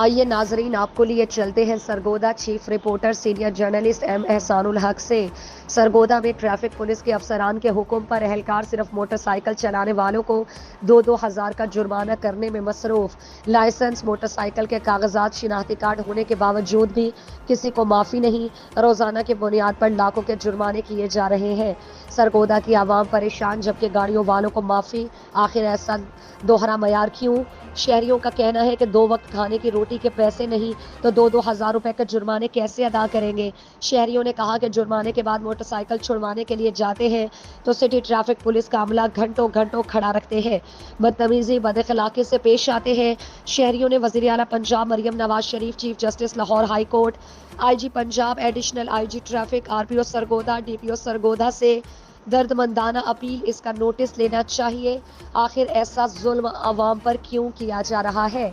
آئیے ناظرین، آپ کو لیے چلتے ہیں Sargodha chief reporter senior journalist M Ehsan ul Haq سے۔ سرگودا میں ٹریفک پولیس کے افسران کے حکم پر اہلکار صرف موٹر سائیکل چلانے والوں کو 2,000 کا جرمانہ کرنے میں مصروف۔ لائسنس، موٹر سائیکل کے کاغذات، شناختی کارڈ ہونے کے باوجود بھی کسی کو معافی نہیں۔ روزانہ کی بنیاد پر لاکھوں کے جرمانے کیے جا رہے ہیں۔ سرگودا کی عوام پریشان، جبکہ گاڑیوں والوں کو معافی۔ آخر ایسا دوہرا معیار کیوں؟ شہریوں کا کہنا ہے کہ 2 وقت کھانے کی روٹی کے پیسے نہیں تو 2,000 روپے کے جرمانے کیسے ادا کریں گے؟ شہریوں نے کہا کہ جرمانے کے بعد موٹر سائیکل چھڑوانے کے لیے جاتے ہیں تو سٹی ٹریفک پولیس کا عملہ گھنٹوں گھنٹوں کھڑا رکھتے ہیں، بدتمیزی، بد اخلاقی سے پیش آتے ہیں۔ شہریوں نے وزیر اعلیٰ Punjab Maryam Nawaz Sharif, chief justice Lahore high court, I G Punjab, additional I G traffic, R P O Sargodha, D P O Sargodha سے درد مندانہ اپیل، اس کا نوٹس لینا چاہیے۔ آخر ایسا ظلم عوام پر کیوں کیا جا رہا ہے؟